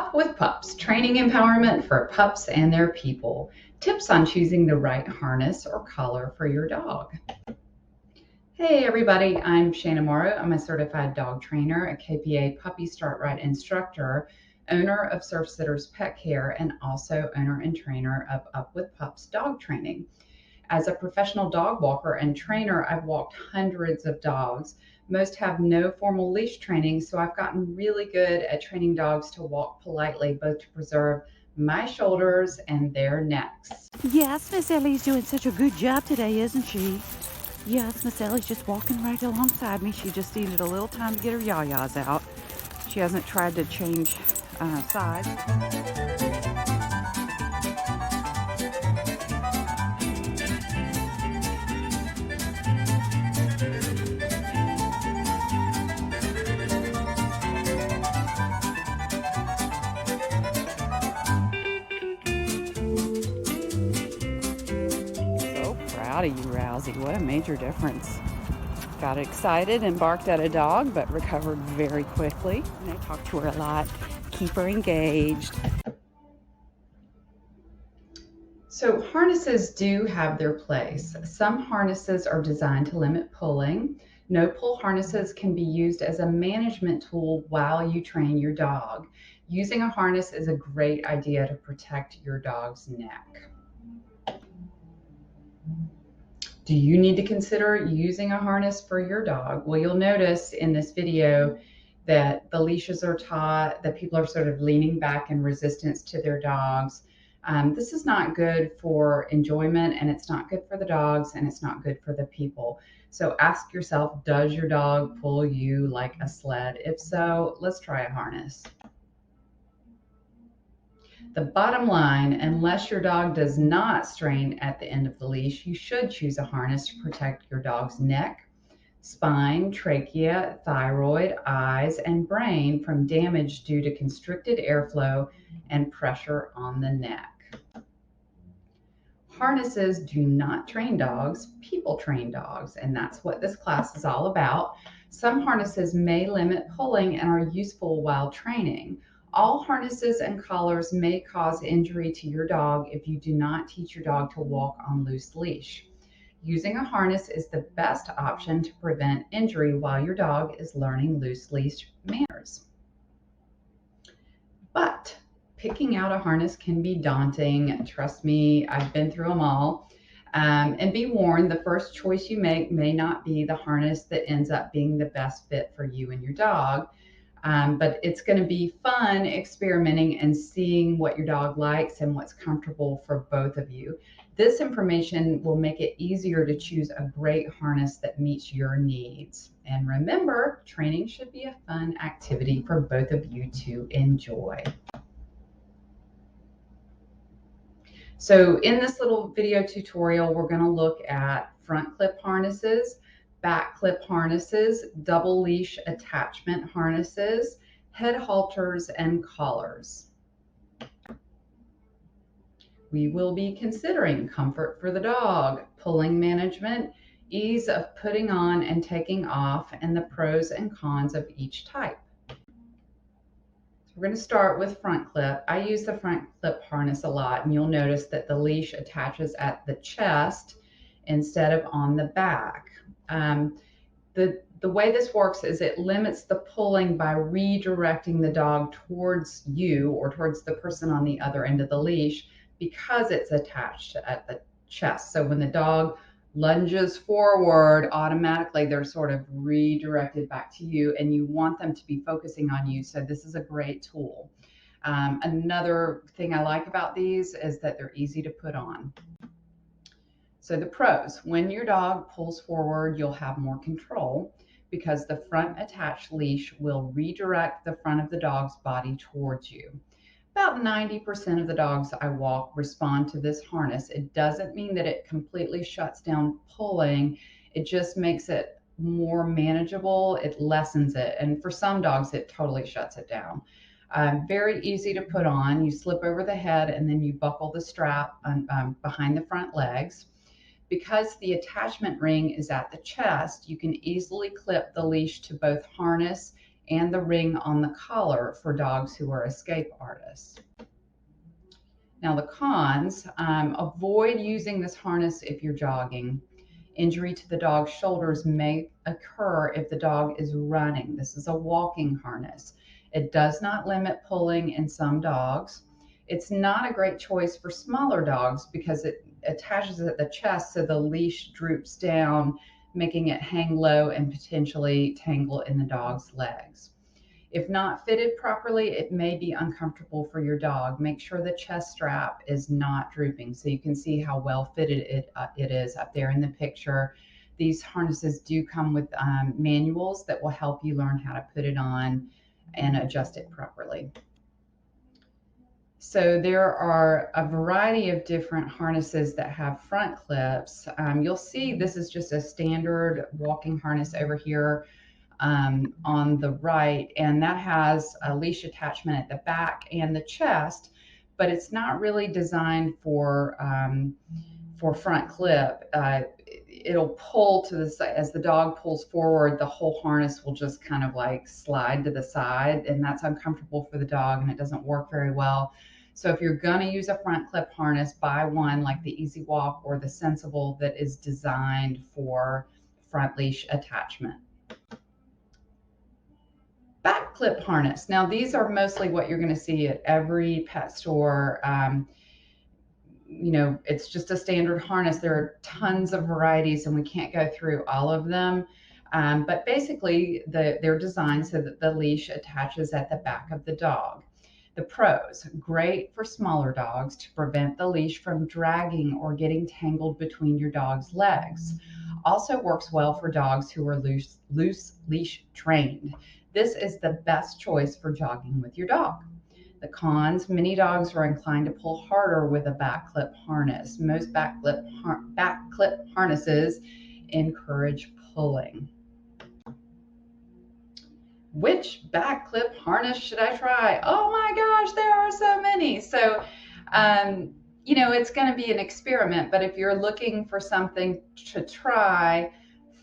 Up with Pups, training empowerment for pups and their people. Tips on choosing the right harness or collar for your dog. Hey everybody, I'm Shannon. I'm a certified dog trainer, a KPA Puppy Start Right instructor, owner of Surf Sitters Pet Care, and also owner and trainer of Up with Pups dog training. As a professional dog walker and trainer, I've walked hundreds of dogs. Most have no formal leash training, so I've gotten really good at training dogs to walk politely, both to preserve my shoulders and their necks. Yes, Miss Ellie's doing such a good job today, isn't she? Yes, Miss Ellie's just walking right alongside me. She just needed a little time to get her yayas out. She hasn't tried to change sides. Proud of you, Rousey. What a major difference. Got excited and barked at a dog, but recovered very quickly. And I talked to her a lot, keep her engaged. So harnesses do have their place. Some harnesses are designed to limit pulling. No pull harnesses can be used as a management tool while you train your dog. Using a harness is a great idea to protect your dog's neck. Do you need to consider using a harness for your dog? Well, you'll notice in this video that the leashes are taut, that people are sort of leaning back in resistance to their dogs. This is not good for enjoyment, and it's not good for the dogs, and it's not good for the people. So ask yourself, does your dog pull you like a sled? If so, let's try a harness. The bottom line, unless your dog does not strain at the end of the leash, you should choose a harness to protect your dog's neck, spine, trachea, thyroid, eyes, and brain from damage due to constricted airflow and pressure on the neck. Harnesses do not train dogs, people train dogs, and that's what this class is all about. Some harnesses may limit pulling and are useful while training. All harnesses and collars may cause injury to your dog if you do not teach your dog to walk on loose leash. Using a harness is the best option to prevent injury while your dog is learning loose leash manners. But picking out a harness can be daunting. Trust me, I've been through them all. And be warned, the first choice you make may not be the harness that ends up being the best fit for you and your dog. But it's going to be fun experimenting and seeing what your dog likes and what's comfortable for both of you. This information will make it easier to choose a great harness that meets your needs. And remember, training should be a fun activity for both of you to enjoy. So in this little video tutorial, we're going to look at front clip harnesses, back clip harnesses, double leash attachment harnesses, head halters, and collars. We will be considering comfort for the dog, pulling management, ease of putting on and taking off, and the pros and cons of each type. We're going to start with front clip. I use the front clip harness a lot, and you'll notice that the leash attaches at the chest instead of on the back. The way this works is it limits the pulling by redirecting the dog towards you or towards the person on the other end of the leash because it's attached at the chest. So when the dog lunges forward, automatically they're sort of redirected back to you, and you want them to be focusing on you. So this is a great tool. Another thing I like about these is that they're easy to put on. So the pros: when your dog pulls forward, you'll have more control because the front attached leash will redirect the front of the dog's body towards you. About 90% of the dogs I walk respond to this harness. It doesn't mean that it completely shuts down pulling. It just makes it more manageable. It lessens it. And for some dogs, it totally shuts it down. Very easy to put on. You slip over the head and then you buckle the strap behind the front legs. Because the attachment ring is at the chest, you can easily clip the leash to both harness and the ring on the collar for dogs who are escape artists. Now the cons, avoid using this harness if you're jogging. Injury to the dog's shoulders may occur if the dog is running. This is a walking harness. It does not limit pulling in some dogs. It's not a great choice for smaller dogs because it attaches at the chest so the leash droops down, making it hang low and potentially tangle in the dog's legs. If not fitted properly, it may be uncomfortable for your dog. Make sure the chest strap is not drooping. So you can see how well fitted it is up there in the picture. These harnesses do come with manuals that will help you learn how to put it on and adjust it properly. So there are a variety of different harnesses that have front clips. You'll see this is just a standard walking harness over here on the right, and that has a leash attachment at the back and the chest, but it's not really designed for front clip. It'll pull to the side as the dog pulls forward. The whole harness will just kind of like slide to the side, and that's uncomfortable for the dog, and it doesn't work very well. So if you're going to use a front clip harness, buy one like the Easy Walk or the Sensible that is designed for front leash attachment. Back clip harness. Now these are mostly what you're going to see at every pet store. You know, it's just a standard harness. There are tons of varieties and we can't go through all of them. But basically they're designed so that the leash attaches at the back of the dog. The pros, great for smaller dogs to prevent the leash from dragging or getting tangled between your dog's legs. Also works well for dogs who are loose leash trained. This is the best choice for jogging with your dog. The cons, many dogs are inclined to pull harder with a back clip harness. Most back clip harnesses encourage pulling. Which back clip harness should I try? Oh my gosh, there are so many. So, you know, it's going to be an experiment, but if you're looking for something to try,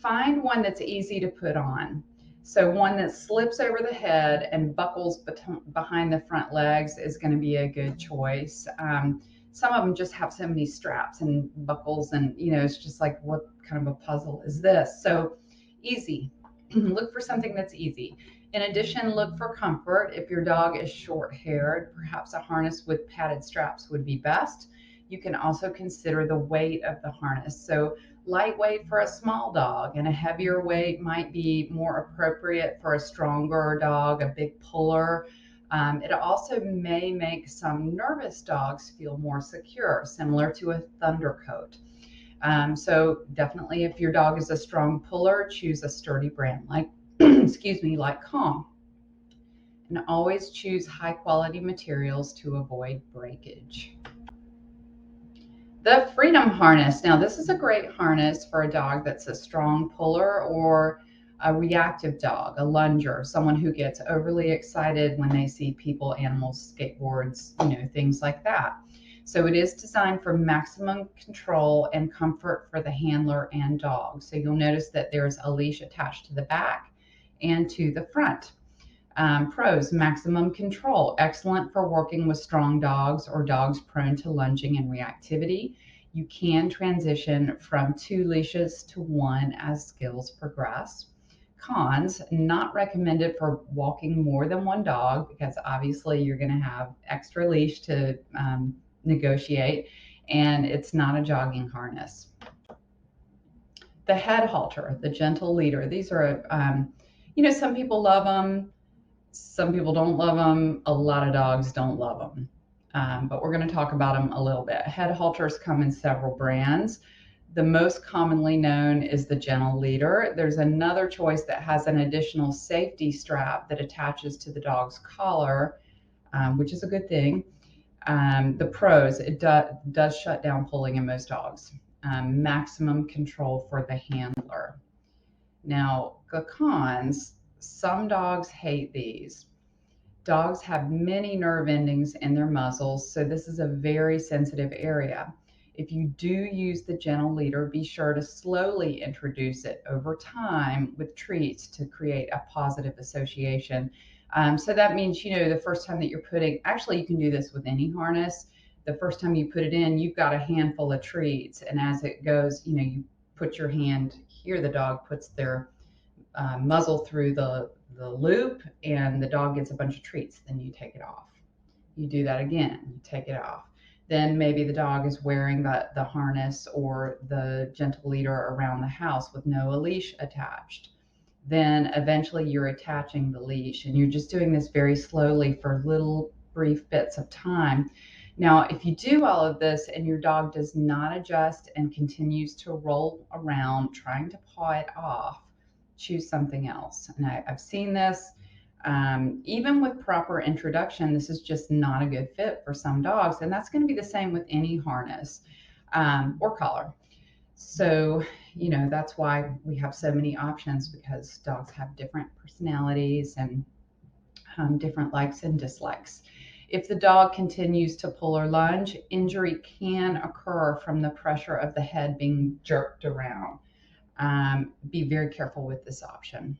find one that's easy to put on. So one that slips over the head and buckles behind the front legs is going to be a good choice. Some of them just have so many straps and buckles, and you know, it's just like, what kind of a puzzle is this? So easy. Look for something that's easy. In addition, look for comfort. If your dog is short-haired, perhaps a harness with padded straps would be best. You can also consider the weight of the harness. So lightweight for a small dog and a heavier weight might be more appropriate for a stronger dog, a big puller. It also may make some nervous dogs feel more secure, similar to a Thundercoat. So definitely if your dog is a strong puller, choose a sturdy brand like, excuse me, like Calm. And always choose high quality materials to avoid breakage. The Freedom Harness. Now this is a great harness for a dog that's a strong puller or a reactive dog, a lunger, someone who gets overly excited when they see people, animals, skateboards, you know, things like that. So it is designed for maximum control and comfort for the handler and dog. So you'll notice that there's a leash attached to the back and to the front. Pros, maximum control, excellent for working with strong dogs or dogs prone to lunging and reactivity. You can transition from 2 leashes to 1 as skills progress. Cons, not recommended for walking more than 1 dog because obviously you're going to have extra leash to negotiate, and it's not a jogging harness. The head halter, the gentle leader. These are, you know, some people love them. Some people don't love them. A lot of dogs don't love them. But we're going to talk about them a little bit. Head halters come in several brands. The most commonly known is the Gentle Leader. There's another choice that has an additional safety strap that attaches to the dog's collar, which is a good thing. The pros, it does shut down pulling in most dogs. Maximum control for the handler. Now, the cons, some dogs hate these. Dogs have many nerve endings in their muzzles, so this is a very sensitive area. If you do use the gentle leader, be sure to slowly introduce it over time with treats to create a positive association. So that means, the first time that you're actually, you can do this with any harness. The first time you put it in, you've got a handful of treats. And as it goes, you put your hand here, the dog puts their muzzle through the loop, and the dog gets a bunch of treats. Then you take it off. You do that again, you take it off. Then maybe the dog is wearing the harness or the gentle leader around the house with no leash attached. Then eventually you're attaching the leash, and you're just doing this very slowly for little brief bits of time. Now, if you do all of this and your dog does not adjust and continues to roll around trying to paw it off, choose something else. And I've seen this. Even with proper introduction, this is just not a good fit for some dogs. And that's going to be the same with any harness or collar. So, that's why we have so many options, because dogs have different personalities and different likes and dislikes. If the dog continues to pull or lunge, injury can occur from the pressure of the head being jerked around. Be very careful with this option.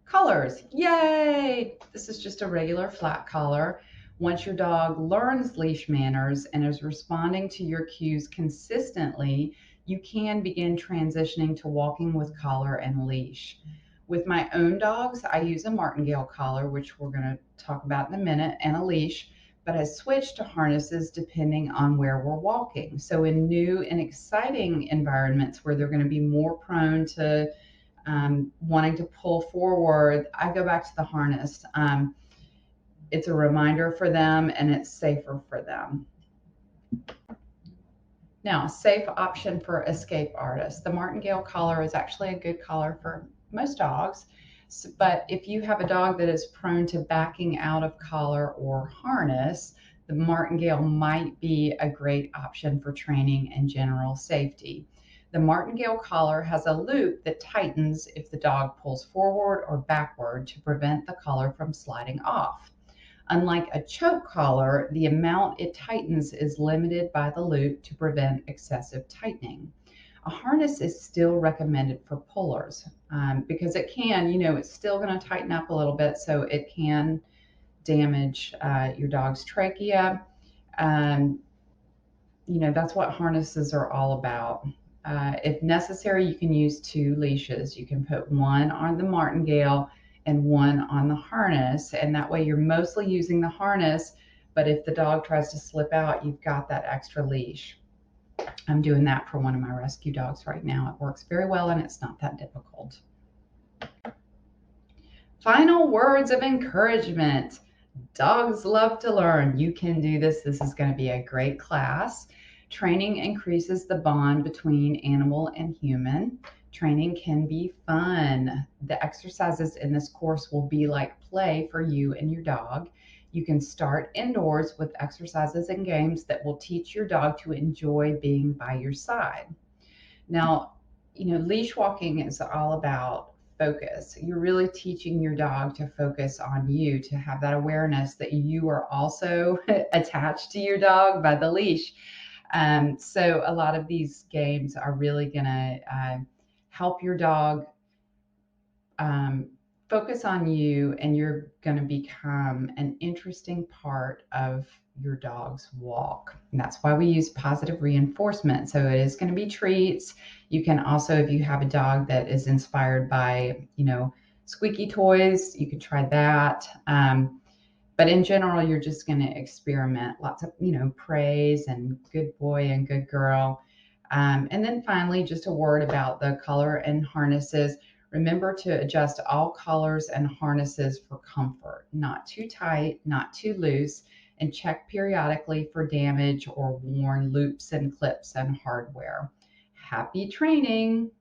Colors, yay! This is just a regular flat collar. Once your dog learns leash manners and is responding to your cues consistently, you can begin transitioning to walking with collar and leash. With my own dogs, I use a Martingale collar, which we're going to talk about in a minute, and a leash, but I switch to harnesses depending on where we're walking. So in new and exciting environments where they're going to be more prone to wanting to pull forward, I go back to the harness. It's a reminder for them, and it's safer for them. Now, safe option for escape artists. The Martingale collar is actually a good collar for most dogs, but if you have a dog that is prone to backing out of collar or harness, the Martingale might be a great option for training and general safety. The Martingale collar has a loop that tightens if the dog pulls forward or backward to prevent the collar from sliding off. Unlike a choke collar, the amount it tightens is limited by the loop to prevent excessive tightening. A harness is still recommended for pullers because it can, it's still going to tighten up a little bit, so it can damage your dog's trachea. That's what harnesses are all about. If necessary, you can use 2 leashes. You can put one on the Martingale and one on the harness, and that way you're mostly using the harness, but if the dog tries to slip out, you've got that extra leash. I'm doing that for one of my rescue dogs right now. It works very well, and it's not that difficult. Final words of encouragement. Dogs love to learn. You can do this. This is going to be a great class. Training increases the bond between animal and human. Training can be fun. The exercises in this course will be like play for you and your dog. You can start indoors with exercises and games that will teach your dog to enjoy being by your side. Now, leash walking is all about focus. You're really teaching your dog to focus on you, to have that awareness that you are also attached to your dog by the leash. So a lot of these games are really going to help your dog focus on you, and you're going to become an interesting part of your dog's walk. And that's why we use positive reinforcement. So it is going to be treats. You can also, if you have a dog that is inspired by, squeaky toys, you could try that. But in general, you're just going to experiment lots of, praise and good boy and good girl. And then finally, just a word about the collar and harnesses. Remember to adjust all collars and harnesses for comfort, not too tight, not too loose, and check periodically for damage or worn loops and clips and hardware. Happy training!